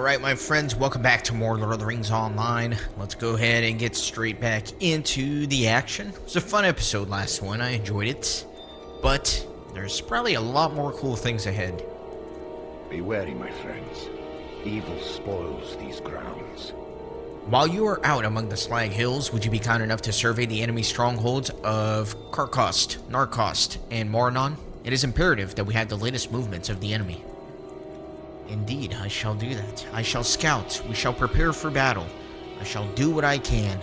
Alright, my friends, welcome back to more Lord of the Rings Online. Let's go ahead and get straight back into the action. It was a fun episode, last one. I enjoyed it. But there's probably a lot more cool things ahead. Be wary, my friends. Evil spoils these grounds. While you are out among the Slag Hills, would you be kind enough to survey the enemy strongholds of Karkost, Narkost, and Moranon? It is imperative that we have the latest movements of the enemy. Indeed, I shall do that. I shall scout. We shall prepare for battle. I shall do what I can.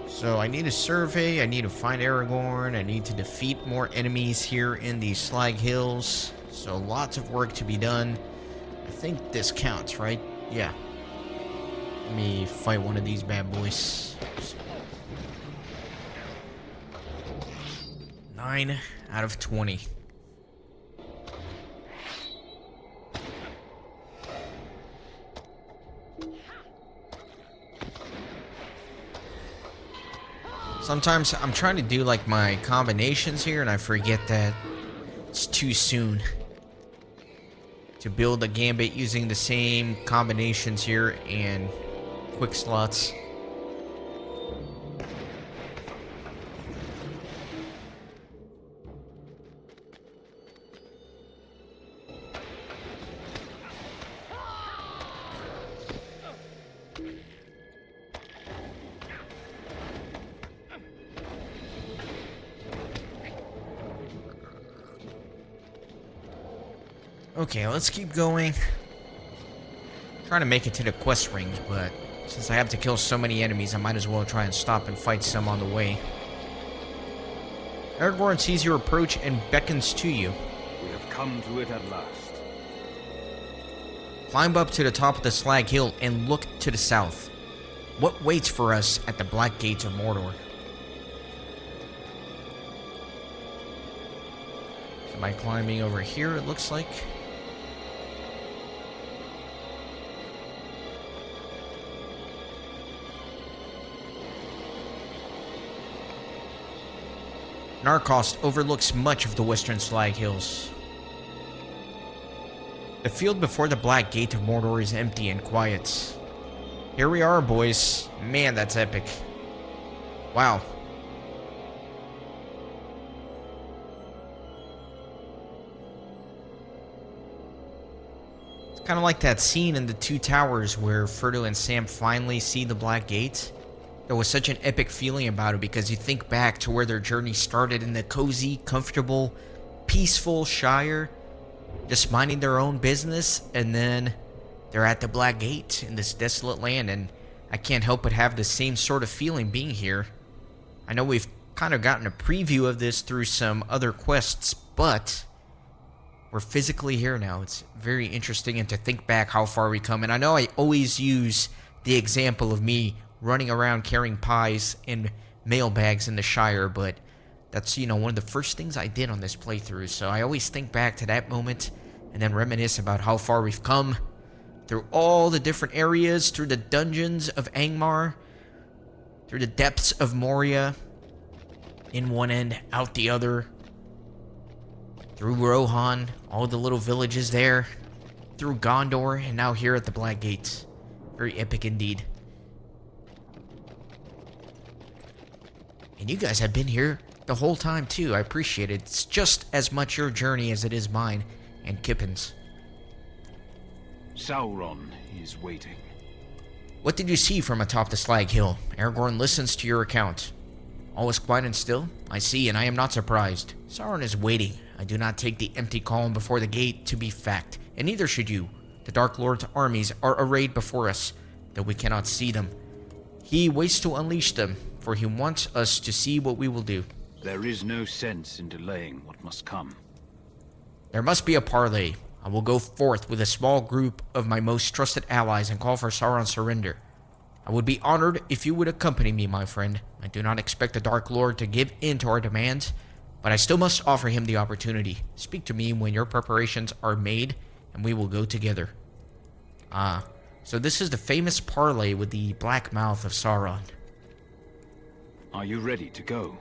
So I need a survey. I need to find Aragorn. I need to defeat more enemies here in the Slag Hills. So lots of work to be done. I think this counts, right? Yeah. Let me fight one of these bad boys. 9 out of 20. Sometimes I'm trying to do like my combinations here and I forget that it's too soon to build a gambit using the same combinations here and quick slots. Okay, let's keep going. Trying to make it to the quest rings, but since I have to kill so many enemies, I might as well try and stop and fight some on the way. Aragorn sees your approach and beckons to you. We have come to it at last. Climb up to the top of the Slag Hill and look to the south. What waits for us at the Black Gates of Mordor? So by climbing over here, it looks like. Narkost overlooks much of the western Slag Hills. The field before the Black Gate of Mordor is empty and quiet. Here we are, boys. Man, that's epic. Wow. It's kind of like that scene in The Two Towers where Frodo and Sam finally see the Black Gate. There was such an epic feeling about it because you think back to where their journey started in the cozy, comfortable, peaceful Shire, just minding their own business, and then they're at the Black Gate in this desolate land, and I can't help but have the same sort of feeling being here. I know we've kind of gotten a preview of this through some other quests, but we're physically here now. It's very interesting, and to think back how far we come, and I know I always use the example of me running around carrying pies and mailbags in the Shire, but that's, you know, one of the first things I did on this playthrough, so I always think back to that moment and then reminisce about how far we've come through all the different areas, through the dungeons of Angmar, through the depths of Moria, in one end, out the other, through Rohan, all the little villages there, through Gondor, and now here at the Black Gate. Very epic indeed. And you guys have been here the whole time too. I appreciate it. It's just as much your journey as it is mine and Kippin's. Sauron is waiting. What did you see from atop the Slag Hill? Aragorn listens to your account. All is quiet and still? I see, and I am not surprised. Sauron is waiting. I do not take the empty calm before the gate to be fact, and neither should you. The Dark Lord's armies are arrayed before us, though we cannot see them. He waits to unleash them, for he wants us to see what we will do. There is no sense in delaying what must come. There must be a parley. I will go forth with a small group of my most trusted allies and call for Sauron's surrender. I would be honored if you would accompany me, my friend. I do not expect the Dark Lord to give in to our demands, but I still must offer him the opportunity. Speak to me when your preparations are made, and we will go together. So this is the famous parley with the Black Mouth of Sauron. Are you ready to go?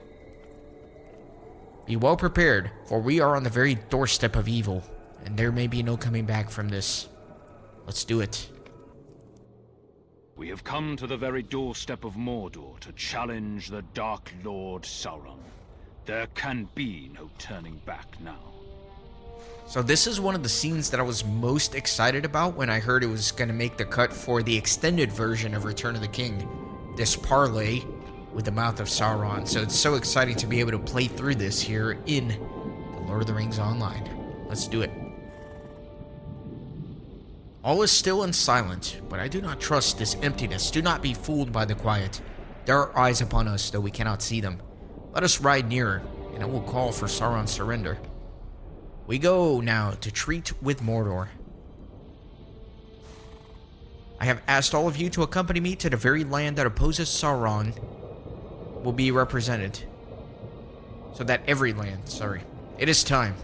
Be well prepared, for we are on the very doorstep of evil. And there may be no coming back from this. Let's do it. We have come to the very doorstep of Mordor to challenge the Dark Lord Sauron. There can be no turning back now. So this is one of the scenes that I was most excited about when I heard it was going to make the cut for the extended version of Return of the King. This parlay with the Mouth of Sauron. So it's so exciting to be able to play through this here in The Lord of the Rings Online. Let's do it. All is still and silent, but I do not trust this emptiness. Do not be fooled by the quiet. There are eyes upon us, though we cannot see them. Let us ride nearer, and I will call for Sauron's surrender. We go now to treat with Mordor. I have asked all of you to accompany me to the very land that opposes Sauron will be represented. So that every land, it is time.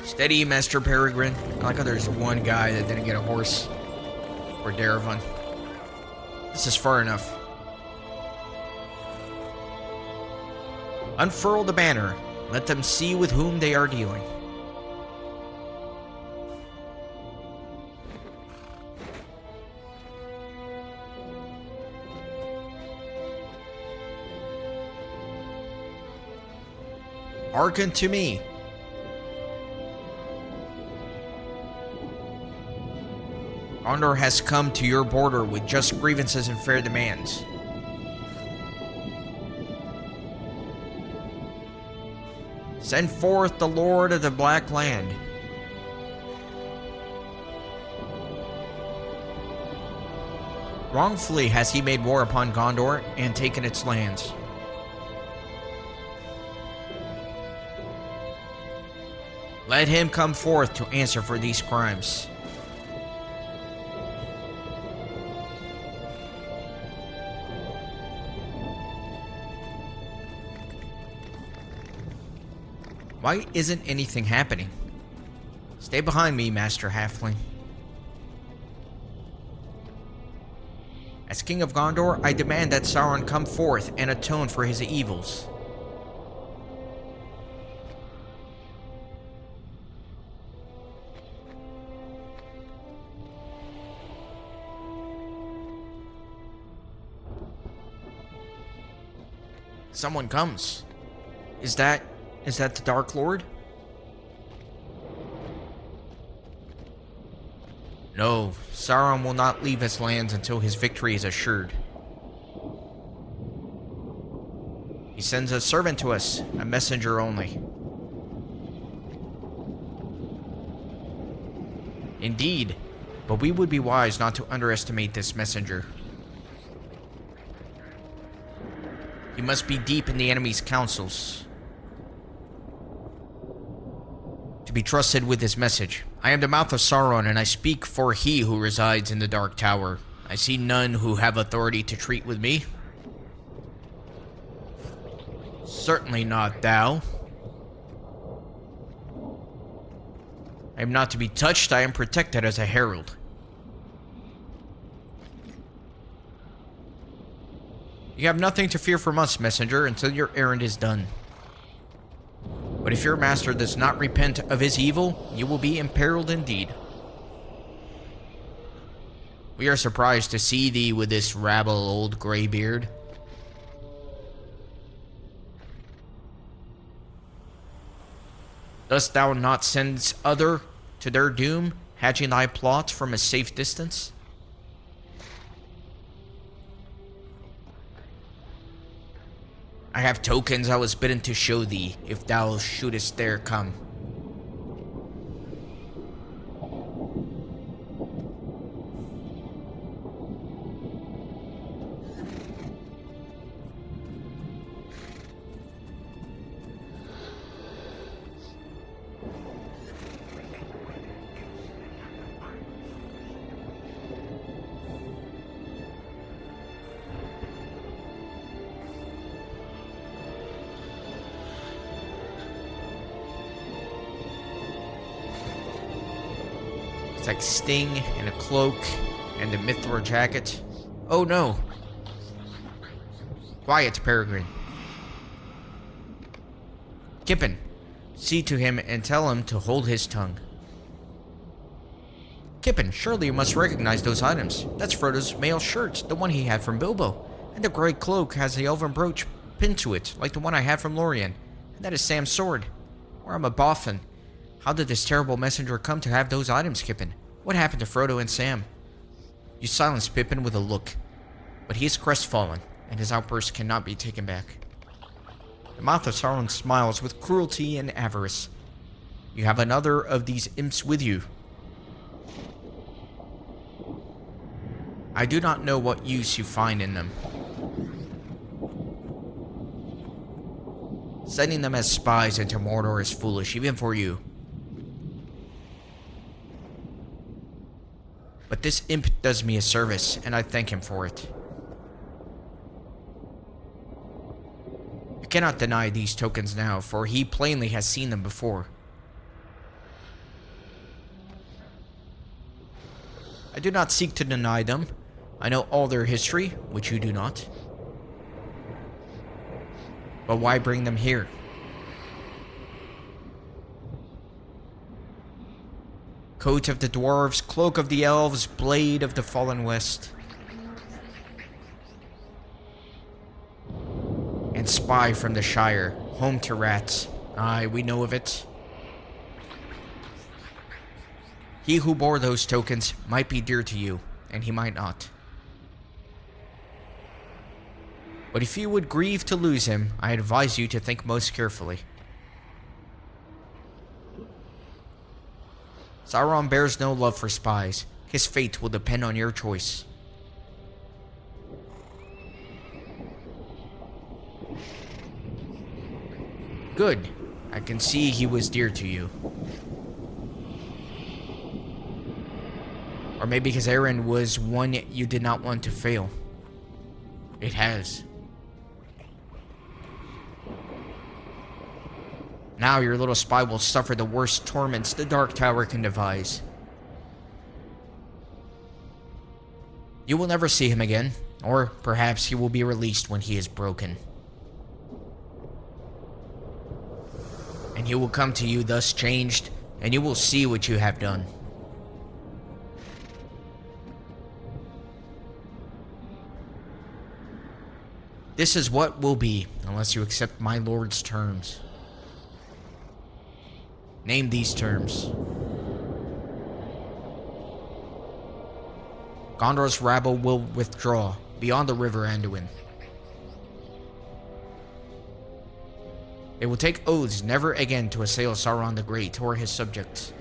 Steady, Master Peregrine. I like how there's one guy that didn't get a horse. Or Darevon. This is far enough. Unfurl the banner. Let them see with whom they are dealing. Hearken to me. Gondor has come to your border with just grievances and fair demands. Send forth the Lord of the Black Land. Wrongfully has he made war upon Gondor and taken its lands. Let him come forth to answer for these crimes. Why isn't anything happening? Stay behind me, Master Halfling. As King of Gondor, I demand that Sauron come forth and atone for his evils. Someone comes. Is that the Dark Lord? No, Sauron will not leave his lands until his victory is assured. He sends a servant to us, a messenger only. Indeed, but we would be wise not to underestimate this messenger. He must be deep in the enemy's counsels to be trusted with his message. I am the mouth of Sauron, and I speak for he who resides in the Dark Tower. I see none who have authority to treat with me. Certainly not thou. I am not to be touched. I am protected as a herald. You have nothing to fear from us, messenger, until your errand is done. But if your master does not repent of his evil, you will be imperiled indeed. We are surprised to see thee with this rabble old graybeard. Dost thou not send other to their doom, hatching thy plots from a safe distance? I have tokens I was bidden to show thee, if thou shouldest dare come. It's like Sting in a cloak and a Mithril jacket. Oh no. Quiet, Peregrine. Kippen, see to him and tell him to hold his tongue. Kippen, surely you must recognize those items. That's Frodo's mail shirt, the one he had from Bilbo. And the grey cloak has the elven brooch pinned to it, like the one I had from Lorien. And that is Sam's sword. Or I'm a boffin. How did this terrible messenger come to have those items, Kippen? What happened to Frodo and Sam? You silence Pippin with a look. But he is crestfallen, and his outburst cannot be taken back. The mouth of Sauron smiles with cruelty and avarice. You have another of these imps with you. I do not know what use you find in them. Sending them as spies into Mordor is foolish, even for you. But this imp does me a service, and I thank him for it. You cannot deny these tokens now, for he plainly has seen them before. I do not seek to deny them. I know all their history, which you do not. But why bring them here? Coat of the dwarves, cloak of the elves, blade of the fallen west. And spy from the Shire, home to rats. Aye, we know of it. He who bore those tokens might be dear to you, and he might not. But if you would grieve to lose him, I advise you to think most carefully. Sauron bears no love for spies. His fate will depend on your choice. Good. I can see he was dear to you. Or maybe his errand was one you did not want to fail. It has. Now your little spy will suffer the worst torments the Dark Tower can devise. You will never see him again, or perhaps he will be released when he is broken. And he will come to you thus changed, and you will see what you have done. This is what will be, unless you accept my lord's terms. Name these terms. Gondor's rabble will withdraw beyond the river Anduin. They will take oaths never again to assail Sauron the Great or his subjects.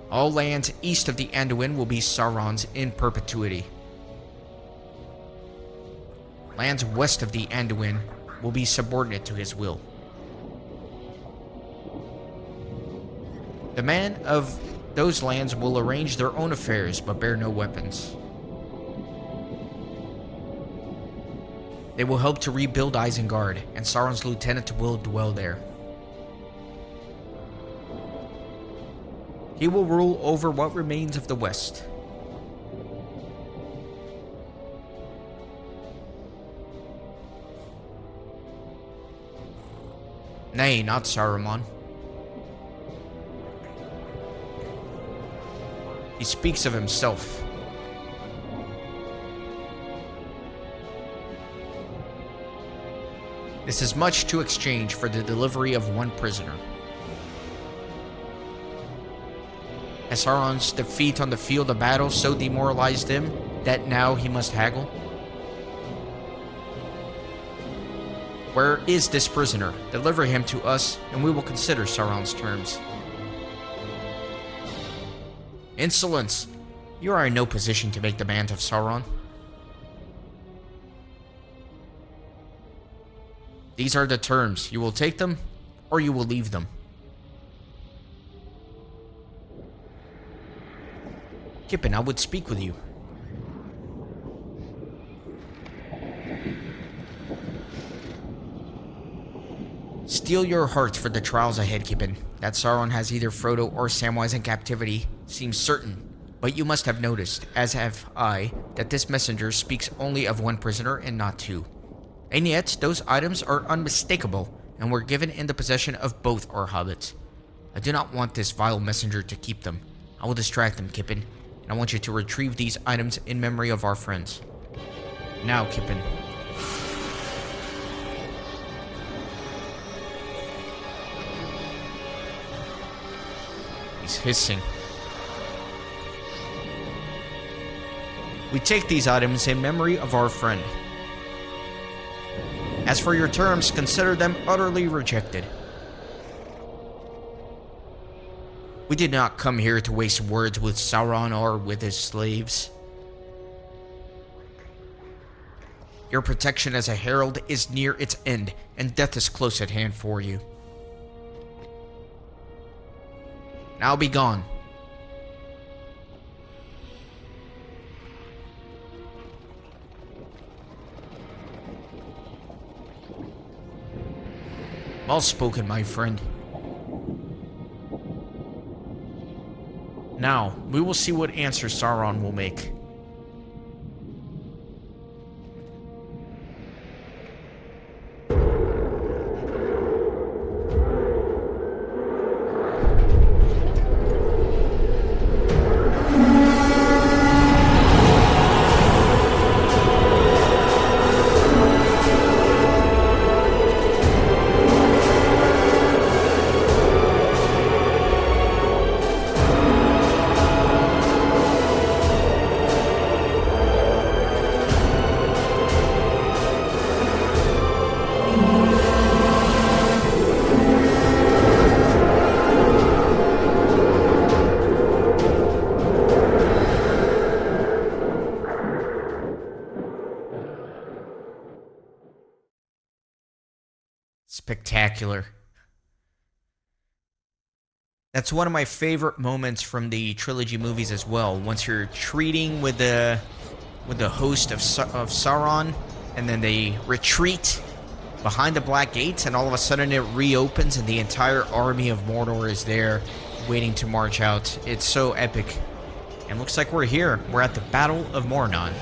All lands east of the Anduin will be Sauron's in perpetuity. Lands west of the Anduin will be subordinate to his will. The men of those lands will arrange their own affairs, but bear no weapons. They will help to rebuild Isengard, and Sauron's lieutenant will dwell there. He will rule over what remains of the West. Nay, not Saruman. He speaks of himself. This is much to exchange for the delivery of one prisoner. Has Sauron's defeat on the field of battle so demoralized him that now he must haggle? Where is this prisoner? Deliver him to us, and we will consider Sauron's terms. Insolence! You are in no position to make demands of Sauron. These are the terms. You will take them, or you will leave them. Kippen, I would speak with you. Steel your heart for the trials ahead, Kippen. That Sauron has either Frodo or Samwise in captivity seems certain. But you must have noticed, as have I, that this messenger speaks only of one prisoner and not two. And yet, those items are unmistakable, and were given in the possession of both our hobbits. I do not want this vile messenger to keep them. I will distract them, Kippen, and I want you to retrieve these items in memory of our friends. Now, Kippen. He's hissing. We take these items in memory of our friend. As for your terms, consider them utterly rejected. We did not come here to waste words with Sauron or with his slaves. Your protection as a herald is near its end, and death is close at hand for you. Now be gone. Well spoken, my friend. Now, we will see what answer Sauron will make. Spectacular. That's one of my favorite moments from the trilogy movies as well. Once you're treating with the host of Sauron, and then they retreat behind the Black Gates, and all of a sudden it reopens, and the entire army of Mordor is there, waiting to march out. It's so epic. And looks like we're here. We're at the Battle of Mornon.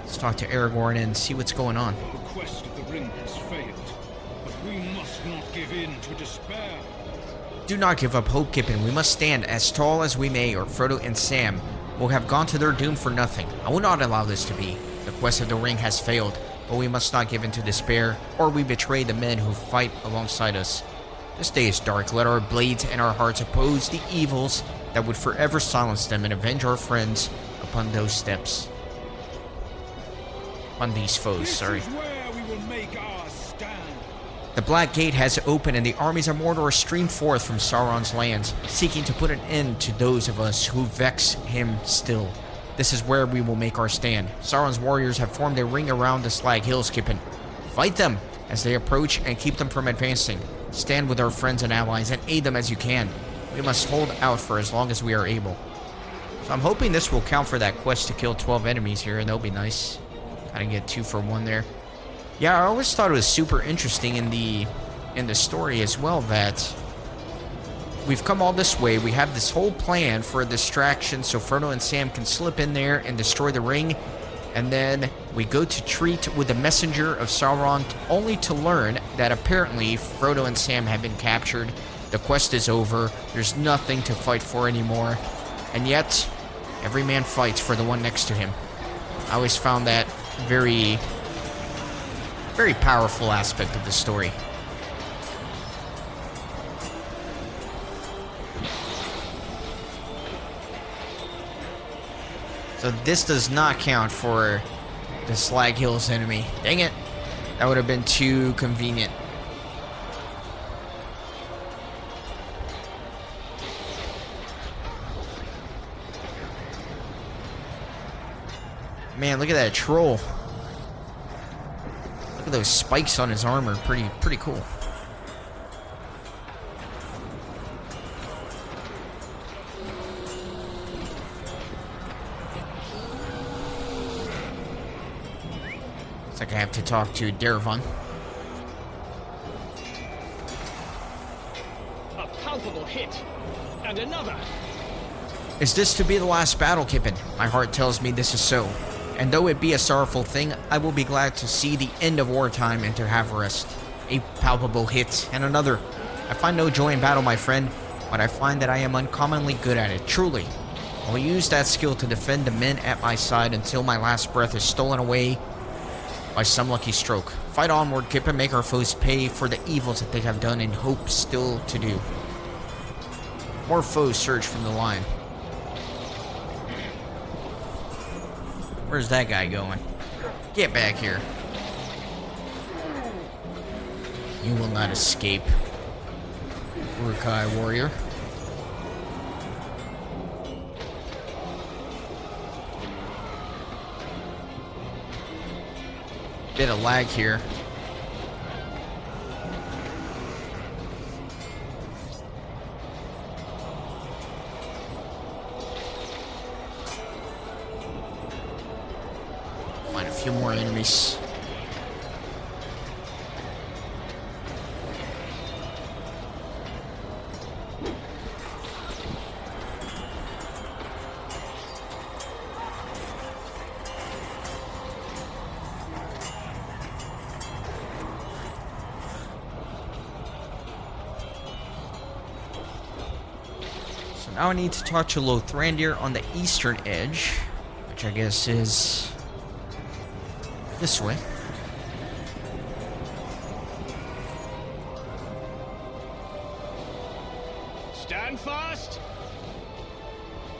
Let's talk to Aragorn and see what's going on. The quest of the ring has failed, but we must not give in to despair. Do not give up hope, Kippen. We must stand as tall as we may, or Frodo and Sam will have gone to their doom for nothing. I will not allow this to be. The quest of the ring has failed, but we must not give in to despair, or we betray the men who fight alongside us. This day is dark. Let our blades and our hearts oppose the evils that would forever silence them, and avenge our friends upon those steps. On these foes, sorry. This is where we will make our stand. The Black Gate has opened, and the armies of Mordor stream forth from Sauron's lands, seeking to put an end to those of us who vex him still. This is where we will make our stand. Sauron's warriors have formed a ring around the Slag Hills, Kippen. Fight them as they approach and keep them from advancing. Stand with our friends and allies and aid them as you can. We must hold out for as long as we are able. So I'm hoping this will count for that quest to kill 12 enemies here, and that'll be nice. Kind of get 2 for 1 there. Yeah, I always thought it was super interesting in the story as well that we've come all this way. We have this whole plan for a distraction so Frodo and Sam can slip in there and destroy the ring. And then we go to treat with the messenger of Sauron, only to learn that apparently Frodo and Sam have been captured. The quest is over. There's nothing to fight for anymore. And yet, every man fights for the one next to him. I always found that very, very powerful aspect of the story. So this does not count for the Slag Hills enemy. Dang it. That would have been too convenient. Man, look at that troll. Look at those spikes on his armor. Pretty cool. Looks like I have to talk to Darvon. A palpable hit. And another. Is this to be the last battle, Kippen? My heart tells me this is so. And though it be a sorrowful thing, I will be glad to see the end of wartime and to have rest. A palpable hit, and another. I find no joy in battle, my friend, but I find that I am uncommonly good at it, truly. I will use that skill to defend the men at my side until my last breath is stolen away by some lucky stroke. Fight onward, Kippen, make our foes pay for the evils that they have done and hope still to do. More foes surge from the line. Where's that guy going? Get back here. You will not escape, Urukai warrior. Bit of lag here. Find a few more enemies. Now I need to talk to LOTRO on the eastern edge, which I guess is this way. Stand fast!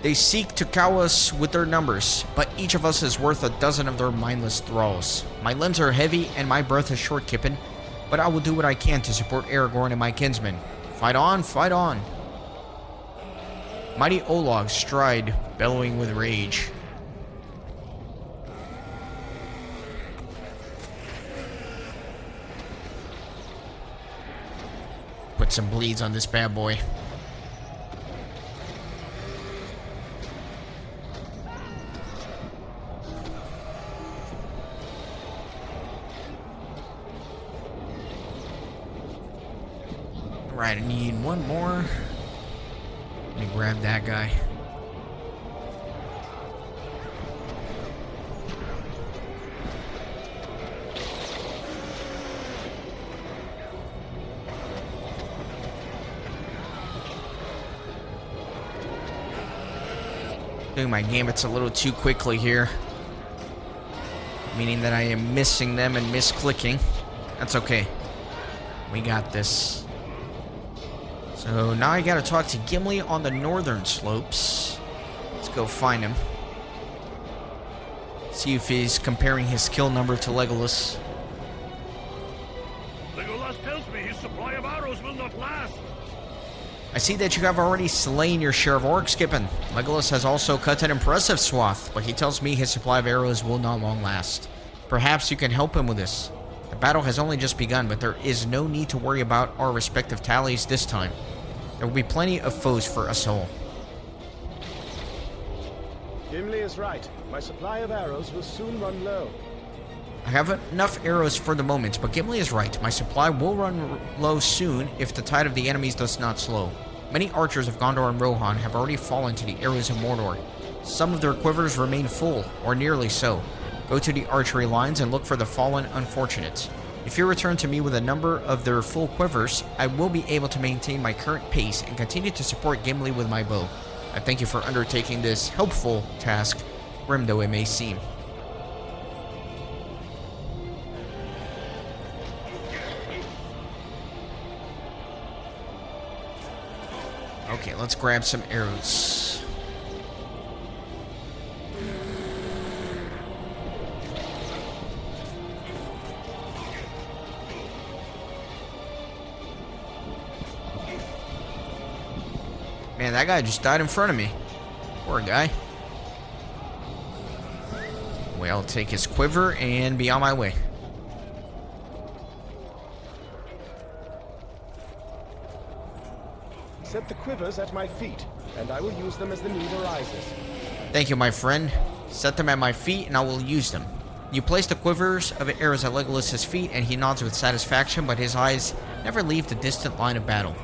They seek to cow us with their numbers, but each of us is worth a dozen of their mindless thralls. My limbs are heavy and my breath is short, Kippen, but I will do what I can to support Aragorn and my kinsmen. Fight on, fight on. Mighty Olog stride, bellowing with rage. Put some bleeds on this bad boy. Right, I need one more. Let me grab that guy. Doing my gambits a little too quickly here, meaning that I am missing them and misclicking. That's okay. We got this. So now I gotta talk to Gimli on the northern slopes. Let's go find him. See if he's comparing his skill number to Legolas. Legolas tells me his supply of arrows will not last. I see that you have already slain your share of orcs, Kippen. Legolas has also cut an impressive swath, but he tells me his supply of arrows will not long last. Perhaps you can help him with this. The battle has only just begun, but there is no need to worry about our respective tallies this time. There will be plenty of foes for us all. Gimli is right. My supply of arrows will soon run low. I have enough arrows for the moment, but Gimli is right. My supply will run low soon if the tide of the enemies does not slow. Many archers of Gondor and Rohan have already fallen to the arrows of Mordor. Some of their quivers remain full, or nearly so. Go to the archery lines and look for the fallen unfortunates. If you return to me with a number of their full quivers, I will be able to maintain my current pace and continue to support Gimli with my bow. I thank you for undertaking this helpful task, grim though it may seem. Okay, let's grab some arrows. Man, that guy just died in front of me. Poor guy. Well, I'll take his quiver and be on my way. Set the quivers at my feet, and I will use them as the need arises. Thank you, my friend. Set them at my feet, and I will use them. You place the quivers of arrows at Legolas's feet, and he nods with satisfaction, but his eyes never leave the distant line of battle.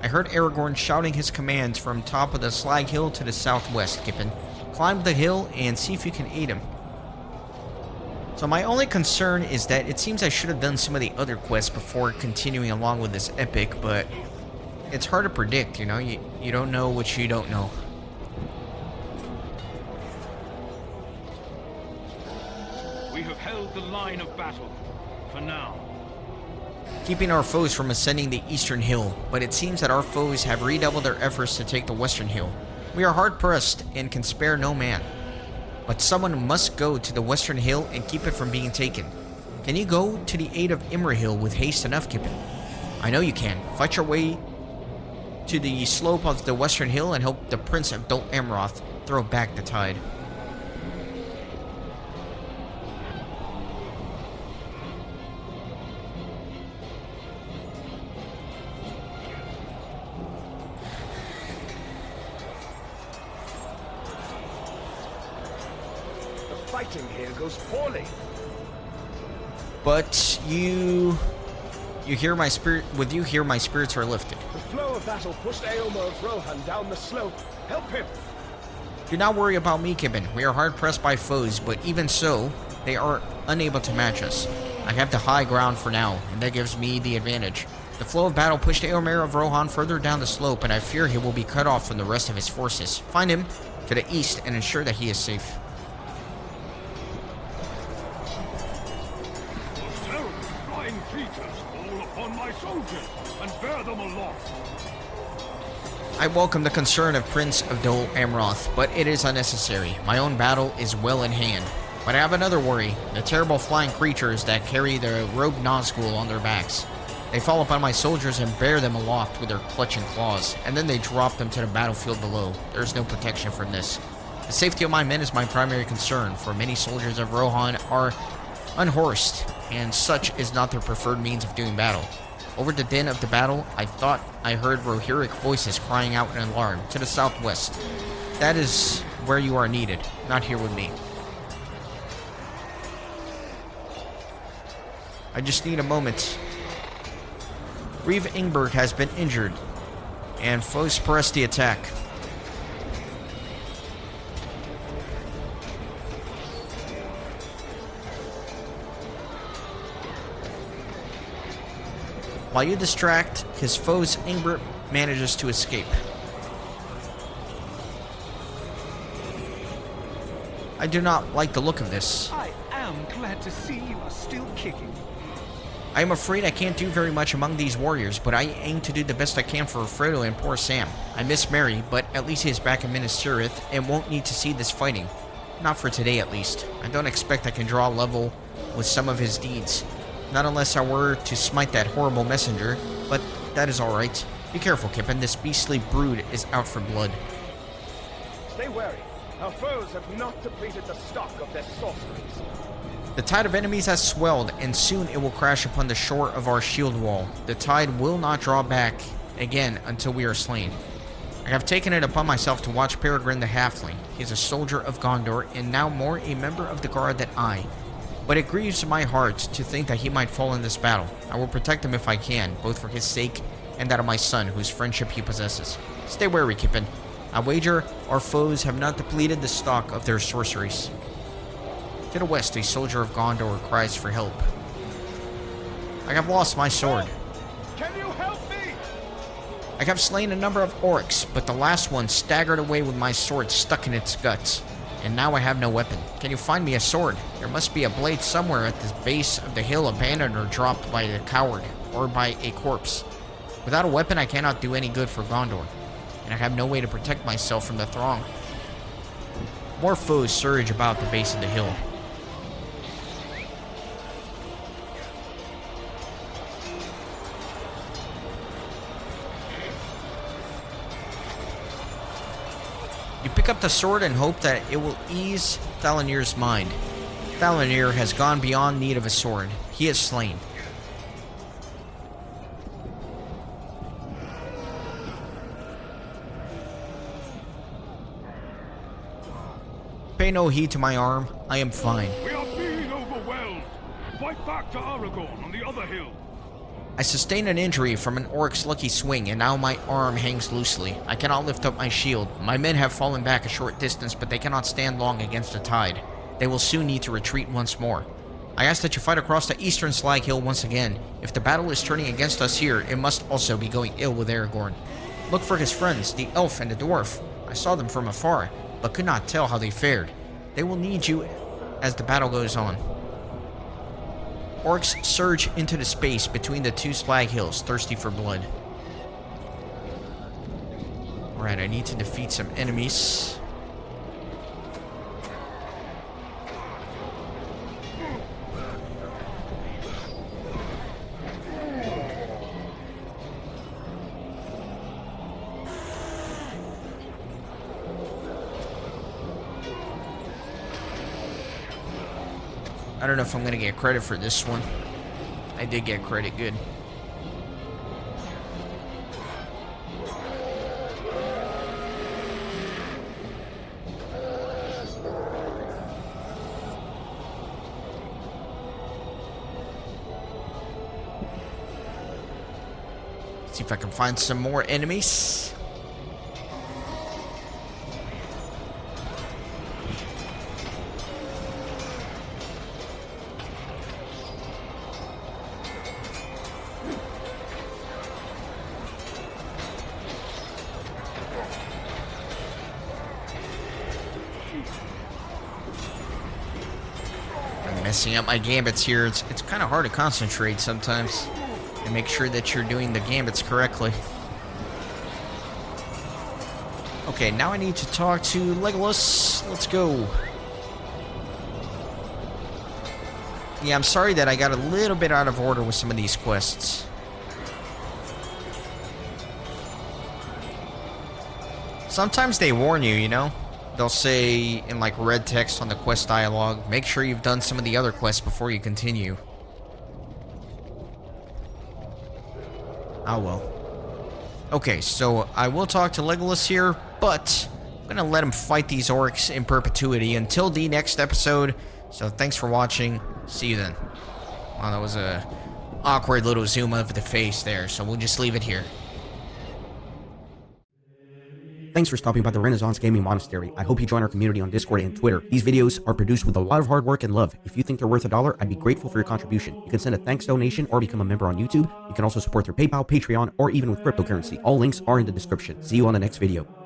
I heard Aragorn shouting his commands from top of the slag hill to the southwest, Kippen. Climb the hill and see if you can aid him. So my only concern is that it seems I should have done some of the other quests before continuing along with this epic, but it's hard to predict, you know? You don't know what you don't know. We have held the line of battle, for now. Keeping our foes from ascending the eastern hill, but it seems that our foes have redoubled their efforts to take the western hill. We are hard-pressed and can spare no man. But someone must go to the western hill and keep it from being taken. Can you go to the aid of Imrahil with haste enough, Kippen? I know you can. Fight your way to the slope of the western hill and help the Prince of Dol Amroth throw back the tide. Fighting here goes poorly. But you hear my spirit. With you here, my spirits are lifted. The flow of battle pushed Eomer of Rohan down the slope. Help him! Do not worry about me, Kippen. We are hard pressed by foes, but even so, they are unable to match us. I have the high ground for now, and that gives me the advantage. The flow of battle pushed Eomer of Rohan further down the slope, and I fear he will be cut off from the rest of his forces. Find him to the east and ensure that he is safe. And bear them aloft. I welcome the concern of Prince of Dol Amroth, but it is unnecessary. My own battle is well in hand. But I have another worry, the terrible flying creatures that carry the robed Nazgul on their backs. They fall upon my soldiers and bear them aloft with their clutching claws, and then they drop them to the battlefield below. There is no protection from this. The safety of my men is my primary concern, for many soldiers of Rohan are unhorsed, and such is not their preferred means of doing battle. Over the din of the battle, I thought I heard Rohirric voices crying out in alarm to the southwest. That is where you are needed, not here with me. I just need a moment. Reeve Ingberg has been injured, and foes press the attack. While you distract his foes, Ingber manages to escape. I do not like the look of this. I am glad to see you are still kicking. I am afraid I can't do very much among these warriors, but I aim to do the best I can for Frodo and poor Sam. I miss Merry, but at least he is back in Minas Tirith and won't need to see this fighting. Not for today, at least. I don't expect I can draw level with some of his deeds. Not unless I were to smite that horrible messenger, but that is alright. Be careful, Kippen. This beastly brood is out for blood. Stay wary. Our foes have not depleted the stock of their sorceries. The tide of enemies has swelled, and soon it will crash upon the shore of our shield wall. The tide will not draw back again until we are slain. I have taken it upon myself to watch Peregrine the Halfling. He is a soldier of Gondor, and now more a member of the Guard than I. But it grieves my heart to think that he might fall in this battle. I will protect him if I can, both for his sake and that of my son, whose friendship he possesses. Stay wary, Kippen. I wager our foes have not depleted the stock of their sorceries. To the west, a soldier of Gondor cries for help. I have lost my sword. Can you help me? I have slain a number of orcs, but the last one staggered away with my sword stuck in its guts. And now I have no weapon. Can you find me a sword? There must be a blade somewhere at the base of the hill, abandoned or dropped by a coward, or by a corpse. Without a weapon, I cannot do any good for Gondor, and I have no way to protect myself from the throng. More foes surge about the base of the hill. You pick up the sword and hope that it will ease Thalanir's mind. Thalanir has gone beyond need of a sword. He is slain. Pay no heed to my arm. I am fine. We are being overwhelmed. Fight back to Aragorn on the other hill. I sustained an injury from an orc's lucky swing, and now my arm hangs loosely. I cannot lift up my shield. My men have fallen back a short distance, but they cannot stand long against the tide. They will soon need to retreat once more. I ask that you fight across the eastern Slag Hill once again. If the battle is turning against us here, it must also be going ill with Aragorn. Look for his friends, the elf and the dwarf. I saw them from afar, but could not tell how they fared. They will need you as the battle goes on. Orcs surge into the space between the two slag hills, thirsty for blood. Alright, I need to defeat some enemies. I don't know if I'm gonna get credit for this one. I did get credit, good. See if I can find some more enemies. Messing up my gambits here. It's kind of hard to concentrate sometimes and make sure that you're doing the gambits correctly. Okay, now I need to talk to Legolas. Let's go. Yeah, I'm sorry that I got a little bit out of order with some of these quests. Sometimes they warn you, you know? They'll say in like red text on the quest dialogue, make sure you've done some of the other quests before you continue. Oh well. Okay, so I will talk to Legolas here, but I'm gonna let him fight these orcs in perpetuity until the next episode. So thanks for watching. See you then. Wow, that was a awkward little zoom of the face there, so we'll just leave it here. Thanks for stopping by the Renaissance Gaming Monastery. I hope you join our community on Discord and Twitter. These videos are produced with a lot of hard work and love. If you think they're worth $1, I'd be grateful for your contribution. You can send a thanks donation or become a member on YouTube. You can also support through PayPal, Patreon, or even with cryptocurrency. All links are in the description. See you on the next video.